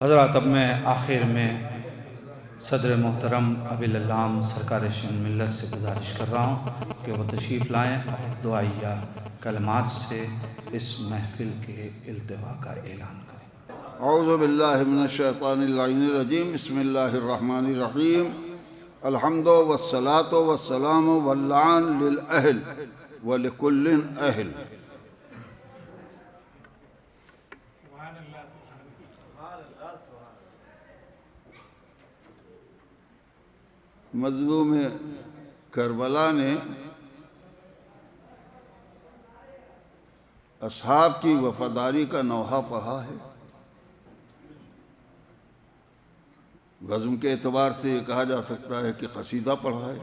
حضرات، اب میں آخر میں صدر محترم ابی العلام سرکار شین ملت سے گزارش کر رہا ہوں کہ وہ تشریف لائیں اور دعائیہ کلمات سے اس محفل کے التوا کا اعلان کریں۔ اعوذ باللہ من الشیطان اللعین الرجیم، بسم اللہ الرحمن الرحیم۔ الحمد والصلاة والسلام واللعن للأہل ولکل اہل۔ مظلوم کربلا نے اصحاب کی وفاداری کا نوحہ پڑھا ہے۔ غزم کے اعتبار سے یہ کہا جا سکتا ہے کہ قصیدہ پڑھا ہے۔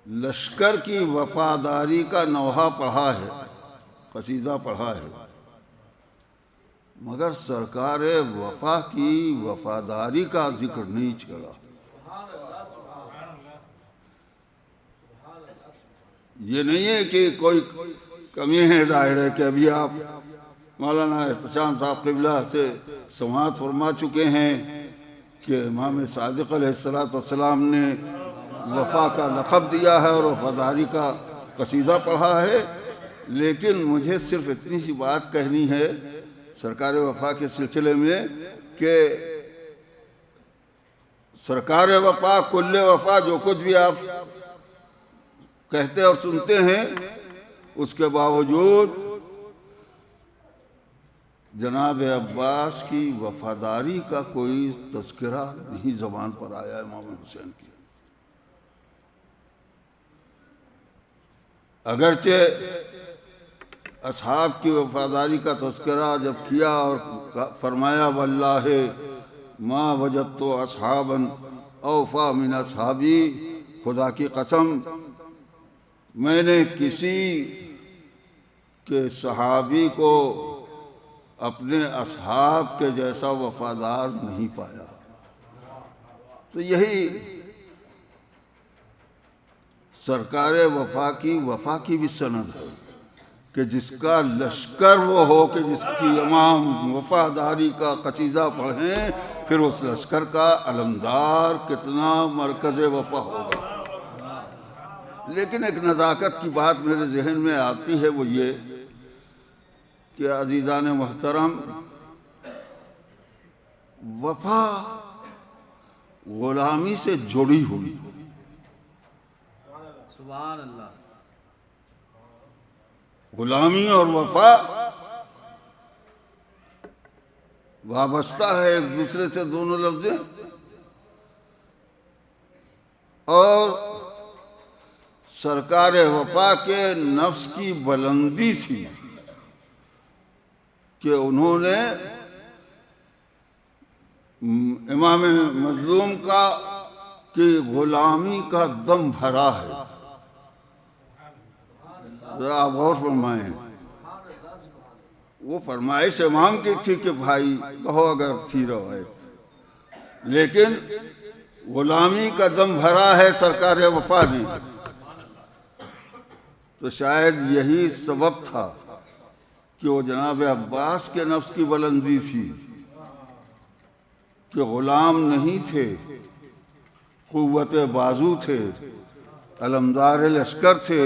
لشکر کی وفاداری کا نوحہ پڑھا ہے، قصیدہ پڑھا ہے، مگر سرکار وفا کی وفاداری کا ذکر نہیں چھڑا۔ یہ نہیں ہے کہ کوئی کمی ہے، ظاہر ہے کہ ابھی آپ مولانا احتشام صاحب قبلہ سے سماعت فرما چکے ہیں کہ امام صادق علیہ السلام نے وفا کا لقب دیا ہے اور وفاداری کا قصیدہ پڑھا ہے، لیکن مجھے صرف اتنی سی بات کہنی ہے سرکار وفا کے سلسلے میں کہ سرکار وفا، کل وفا، جو کچھ بھی آپ کہتے اور سنتے ہیں، اس کے باوجود جناب عباس کی وفاداری کا کوئی تذکرہ نہیں زبان پر آیا امام حسین کی۔ اگرچہ اصحاب کی وفاداری کا تذکرہ جب کیا اور فرمایا واللہ ما وجدت اصحابا اوفا من اصحابی، خدا کی قسم میں نے کسی کے صحابی کو اپنے اصحاب کے جیسا وفادار نہیں پایا۔ تو یہی سرکار وفا کی بھی سند ہے کہ جس کا لشکر وہ ہو، کہ جس کی امام وفاداری کا قصیدہ پڑھیں، پھر اس لشکر کا علمدار کتنا مرکز وفا ہوگا۔ لیکن ایک نزاکت کی بات میرے ذہن میں آتی ہے، وہ یہ کہ عزیزان محترم، وفا غلامی سے جڑی ہوئی، سبحان اللہ، غلامی اور وفا وابستہ ہے ایک دوسرے سے، دونوں لفظیں، اور سرکار وفا کے نفس کی بلندی تھی کہ انہوں نے امام مظلوم کا کہ غلامی کا دم بھرا ہے۔ ذرا آپ غور فرمائیں، وہ فرمائش امام کی تھی کہ بھائی کہو اگر تھی روایت، لیکن غلامی کا دم بھرا ہے سرکار وفا نے۔ تو شاید یہی سبب تھا کہ وہ جناب عباس کے نفس کی بلندی تھی کہ غلام نہیں تھے، قوت بازو تھے، علمدار لشکر تھے،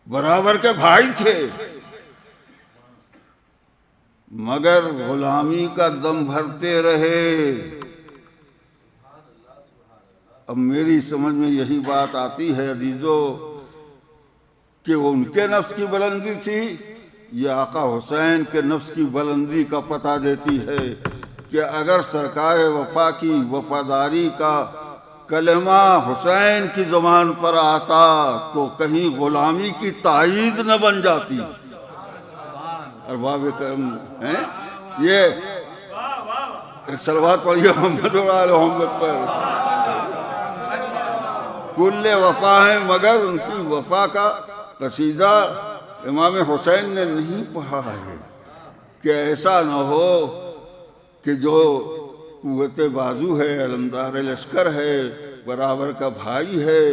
برابر کے بھائی تھے، مگر غلامی کا دم بھرتے رہے۔ اب میری سمجھ میں یہی بات آتی ہے عزیزو کہ وہ ان کے نفس کی بلندی تھی، یہ آقا حسین کے نفس کی بلندی کا پتہ دیتی ہے کہ اگر سرکار وفا کی وفاداری کا کلمہ حسین کی زبان پر آتا تو کہیں غلامی کی تائید نہ بن جاتی۔ ارباب کرم ہیں، یہ ایک صلوات پڑھیے محمد اور آل محمد پر۔ کل وفا ہیں، مگر ان کی وفا کا قصیدہ امام حسین نے نہیں پڑھا ہے کہ ایسا نہ ہو کہ جو قوت بازو ہے، علمدار لشکر ہے، برابر کا بھائی ہے،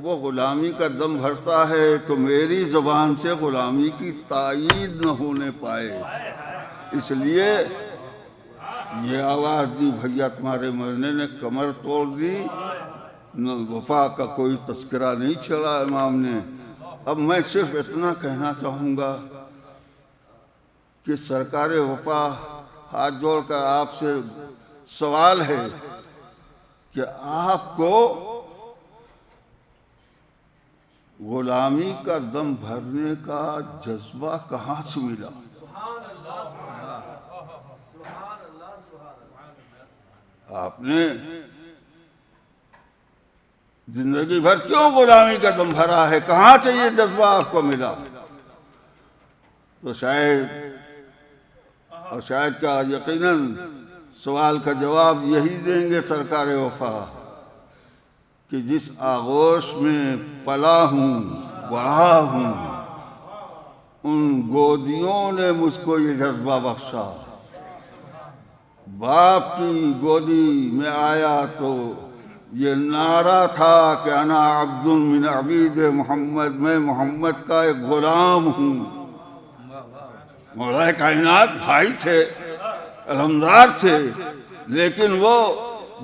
وہ غلامی کا دم بھرتا ہے تو میری زبان سے غلامی کی تائید نہ ہونے پائے، اس لیے یہ آواز دی، بھیا تمہارے مرنے نے کمر توڑ دی، نہ وفا کا کوئی تذکرہ نہیں چھڑا امام نے۔ اب میں صرف اتنا کہنا چاہوں گا کہ سرکار وفا ہاتھ جوڑ کر آپ سے سوال ہے کہ آپ کو غلامی کا دم بھرنے کا جذبہ کہاں سے ملا؟ آپ نے زندگی بھر کیوں غلامی کا دم بھرا ہے؟ کہاں سے یہ جذبہ آپ کو ملا؟ تو شاید کیا یقیناً سوال کا جواب یہی دیں گے سرکار وفا کہ جس آغوش میں پلا ہوں بڑھا ہوں ان گودیوں نے مجھ کو یہ جذبہ بخشا۔ باپ کی گودی میں آیا تو یہ نعرہ تھا کہ انا عبد من عبید محمد، میں محمد کا ایک غلام ہوں۔ مولا کائنات بھائی تھے، علمدار تھے، لیکن وہ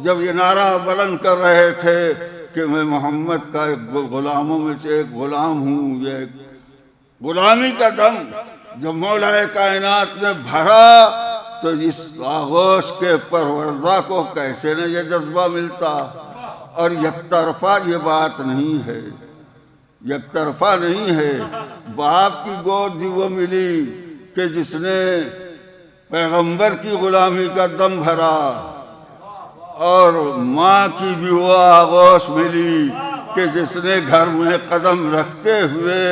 جب یہ نعرہ بلند کر رہے تھے کہ میں محمد کا ایک غلاموں میں سے ایک غلام ہوں، یہ غلامی کا دم جب مولا کائنات نے بھرا تو اس آغوش کے پروردہ کو کیسے نہ یہ جذبہ ملتا؟ اور یک طرفہ یہ بات نہیں ہے، یک طرفہ نہیں ہے۔ باپ کی گود بھی وہ ملی کہ جس نے پیغمبر کی غلامی کا دم بھرا، اور ماں کی بھی وہ آغوش ملی کہ جس نے گھر میں قدم رکھتے ہوئے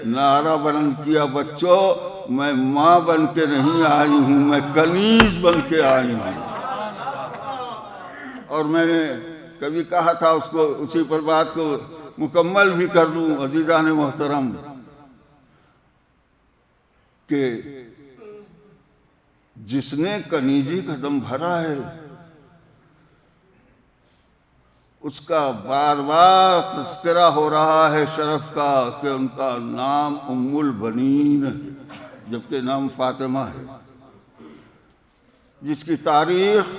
نعرہ بلند کیا، بچوں میں ماں بن کے نہیں آئی ہوں، میں کنیز بن کے آئی ہوں۔ اور میں نے کبھی کہا تھا اس کو، اسی پر بات کو مکمل بھی کر دوں عزیزان محترم، کہ جس نے کنیزی کا دم بھرا ہے اس کا بار بار تذکرہ ہو رہا ہے شرف کا کہ ان کا نام ام البنین ہے، جبکہ نام فاطمہ ہے، جس کی تاریخ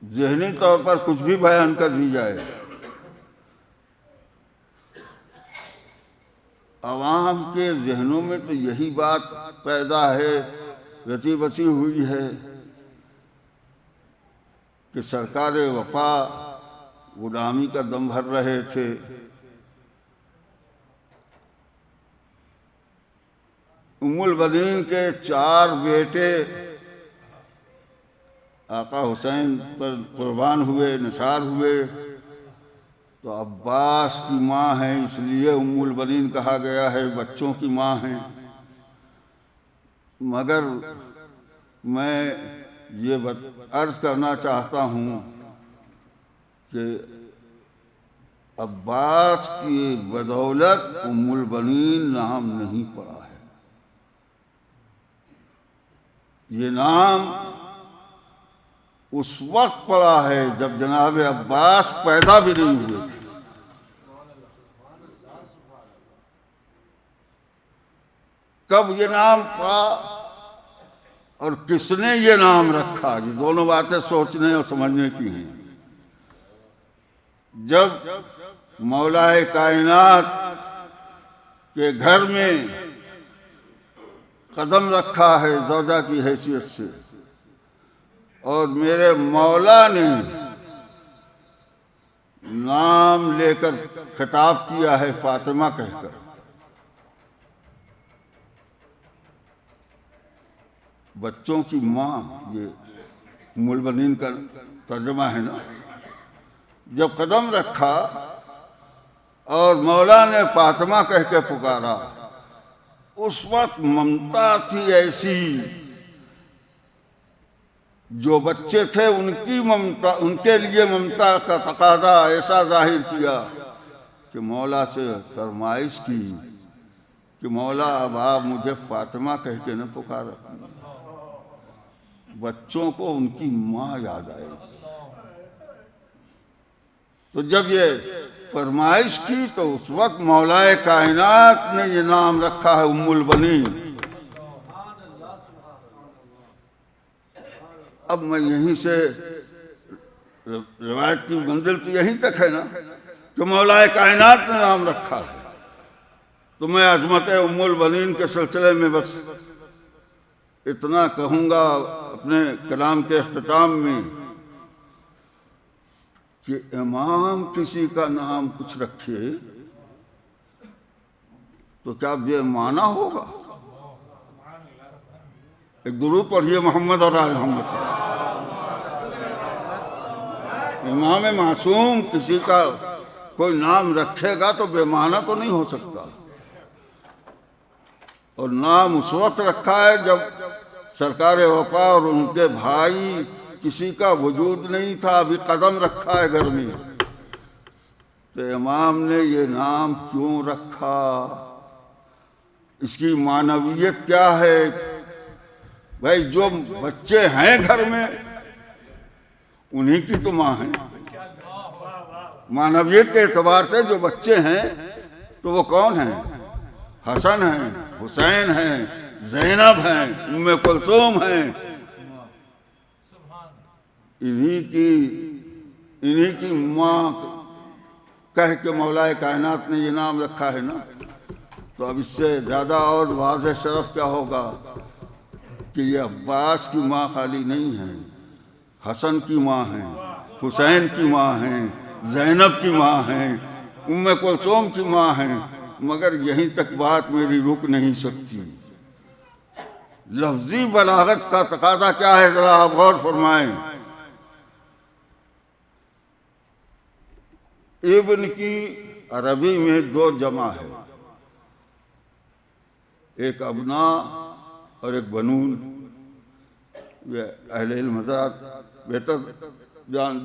ذہنی طور پر کچھ بھی بیان کر دی جائے، عوام کے ذہنوں میں تو یہی بات پیدا ہے، رچی بسی ہوئی ہے کہ سرکار وفا غلامی کا دم بھر رہے تھے۔ ام البنین کے 4 بیٹے آقا حسین پر قربان ہوئے، نثار ہوئے، تو عباس کی ماں ہیں، اس لیے ام البنین کہا گیا ہے، بچوں کی ماں ہیں۔ مگر میں یہ عرض کرنا چاہتا ہوں کہ عباس کی بدولت ام البنین نام نہیں پڑا ہے، یہ نام اس وقت پڑا ہے جب جناب عباس پیدا بھی نہیں ہوئے تھے۔ کب یہ نام پڑا اور کس نے یہ نام رکھا، یہ دونوں باتیں سوچنے اور سمجھنے کی ہیں۔ جب مولا کائنات کے گھر میں قدم رکھا ہے زوجہ کی حیثیت سے، اور میرے مولا نے نام لے کر خطاب کیا ہے فاطمہ کہہ کر، بچوں کی ماں، یہ ام البنین کا ترجمہ ہے نا۔ جب قدم رکھا اور مولا نے فاطمہ کہہ کے پکارا، اس وقت ممتا تھی ایسی، جو بچے تھے ان کی ممتا، ان کے لیے ممتا کا تقاضا ایسا ظاہر کیا کہ مولا سے فرمائش کی کہ مولا اب آپ مجھے فاطمہ کہہ کے نہ پکارا۔ بچوں کو ان کی ماں یاد آئے. تو جب یہ فرمائش کی تو اس وقت مولائے کائنات نے یہ نام رکھا ہے ام البنین. اب میں یہیں سے روایت کی منزل تو یہیں تک ہے نا کہ مولائے کائنات نے نام رکھا ہے. تو میں عظمت ام البنین کے سلسلے میں بس اتنا کہوں گا اپنے کلام کے اختتام میں کہ امام کسی کا نام کچھ رکھے تو کیا بے معنی ہوگا؟ ایک درود پڑھیے محمد اور آل محمد. امام معصوم کسی کا کوئی نام رکھے گا تو بے معنی تو نہیں ہو سکتا. اور نام اس وقت رکھا ہے جب سرکار وفا اور ان کے بھائی کسی کا وجود نہیں تھا، ابھی قدم رکھا ہے گھر میں. تو امام نے یہ نام کیوں رکھا؟ اس کی معنویت کیا ہے؟ بھائی جو بچے ہیں گھر میں انہی کی تو ماں ہیں. معنویت کے اعتبار سے جو بچے ہیں تو وہ کون ہیں؟ حسن ہیں، حسین ہیں، زینب ہیں، ام کلثوم ہیں. انہی کی ماں کہہ کے مولائے کائنات نے یہ نام رکھا ہے نا. تو اب اس سے زیادہ اور واضح شرف کیا ہوگا کہ یہ عباس کی ماں خالی نہیں ہے، حسن کی ماں ہیں، حسین کی ماں ہیں، زینب کی ماں ہیں، ام کلثوم کی ماں ہیں. مگر یہیں تک بات میری رک نہیں سکتی. لفظی بلاغت کا تقاضا کیا ہے ذرا آپ غور فرمائیں. ابن کی عربی میں دو جمع ہے، ایک ابنا اور ایک بنون. یہ اہل علم حضرات بہتر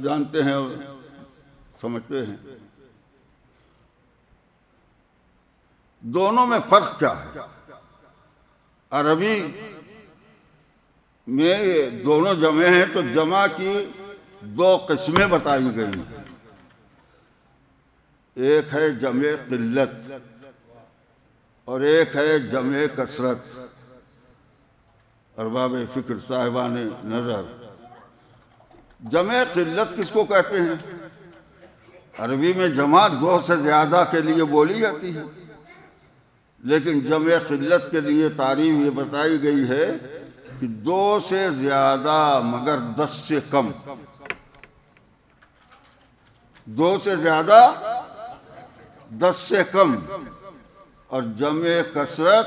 جانتے ہیں اور سمجھتے ہیں. دونوں میں فرق کیا ہے؟ عربی میں دونوں جمع ہیں تو جمع کی دو قسمیں بتائی گئی ہیں. ایک ہے جمع قلت اور ایک ہے جمع کثرت. ارباب فکر صاحبان نظر، جمع قلت کس کو کہتے ہیں؟ عربی میں جمع دو سے زیادہ کے لیے بولی جاتی ہے، لیکن جمع قلت کے لیے تعریف یہ بتائی گئی ہے کہ دو سے زیادہ مگر 10 سے کم. دو سے زیادہ 10 سے کم. اور جمع کثرت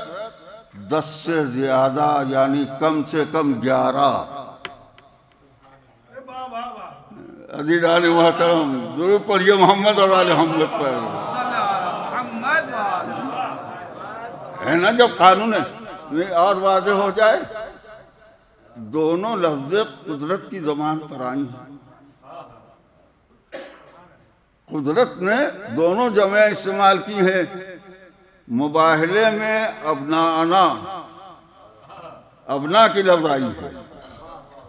10 سے زیادہ یعنی کم سے کم 11. عزیزان محترم درود پڑھیے محمد اور آل محمد پر. ہے نا جب قانون ہے اور واضح ہو جائے. دونوں لفظ قدرت کی زبان پر آئی ہیں. قدرت نے دونوں جمع استعمال کی ہیں. مباہلے میں ابنا کی لفظ آئی ہے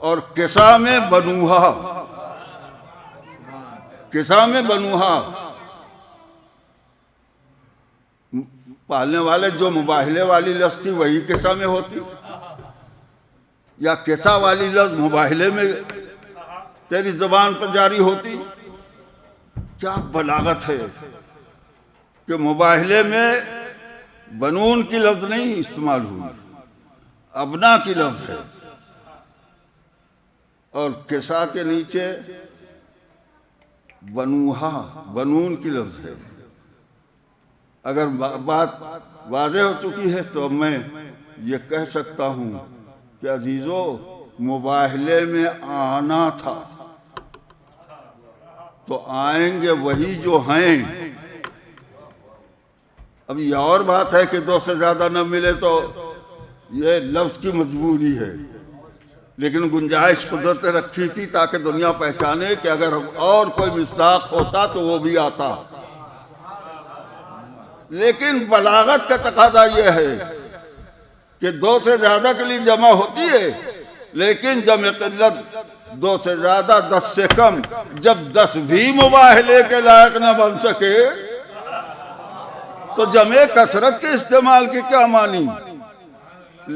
اور کسا میں بنوہا. پالنے والے جو مباہلے والی لفظ تھی وہی کسا میں ہوتی، یا کسا والی لفظ مباہلے میں تیری زبان پر جاری ہوتی. کیا بلاغت ہے کہ مباہلے میں بنون کی لفظ نہیں استعمال ہوئی، ابنا کی لفظ ہے، اور کسا کے نیچے بنوہا بنون کی لفظ ہے. اگر بات واضح ہو چکی ہے تو میں یہ کہہ سکتا ہوں کہ عزیزو مباہلے میں آنا تھا تو آئیں گے وہی جو ہیں. اب یہ اور بات ہے کہ 2 سے زیادہ نہ ملے تو یہ لفظ کی مجبوری ہے، لیکن گنجائش قدرت نے رکھی تھی تاکہ دنیا پہچانے کہ اگر اور کوئی مصداق ہوتا تو وہ بھی آتا. لیکن بلاغت کا تقاضا یہ ہے کہ 2 سے زیادہ کے لیے جمع ہوتی ہے لیکن جمع قلت 2 سے زیادہ 10 سے کم، جب 10 بھی مباہلے کے لائق نہ بن سکے تو جمع کثرت کے استعمال کے کیا معنی؟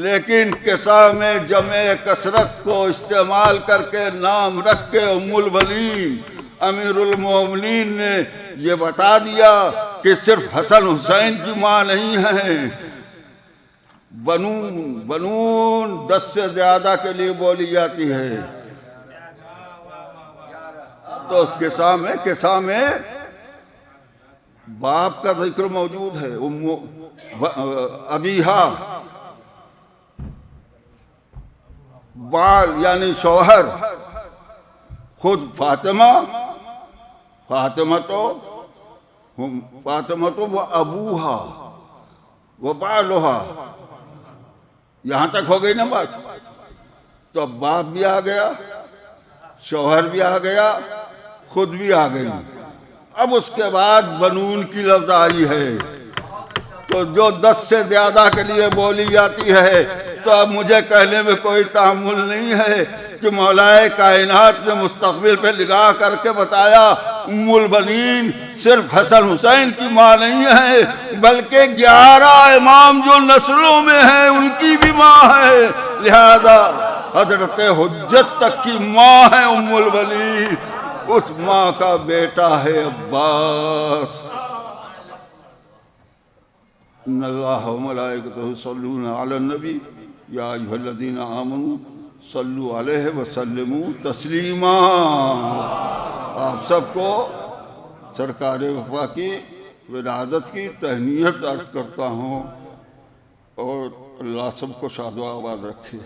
لیکن قصہ میں جمع کثرت کو استعمال کر کے نام رکھ کے ام البنین امیر المومنین نے یہ بتا دیا کہ صرف حسن حسین کی ماں نہیں ہے، بنون 10 سے زیادہ کے لیے بولی جاتی ہے۔ تو قصہ میں باپ کا ذکر موجود ہے، ابیہا بال یعنی شوہر، خود فاطمہ تو وہ ابوہا وہ بالوہا، یہاں تک ہو گئی نا بات۔ تو اب باپ بھی آ گیا، شوہر بھی آ گیا، خود بھی آ گئی۔ اب اس کے بعد بنون کی لفظ آئی ہے، تو جو 10 سے زیادہ کے لیے بولی جاتی ہے، تو اب مجھے کہنے میں کوئی تحمل نہیں ہے کہ مولا کائنات نے مستقبل پہ نگاہ کر کے بتایا ام البنین صرف حسن حسین کی ماں نہیں ہے، بلکہ 11 امام جو نسلوں میں ہیں ان کی بھی ماں ہے، لہذا حضرت حجت تک کی ماں ہے ام البنین، اس ماں کا بیٹا ہے عباس۔ ان اللہ و ملائکتہ یصلون علی النبی یا ایھا الذین آمنوا صلوا علیہ وسلموا تسلیما۔ آپ سب کو سرکار وفا کی ولادت کی تہنیت عرض کرتا ہوں، اور اللہ سب کو شاد و آباد رکھے۔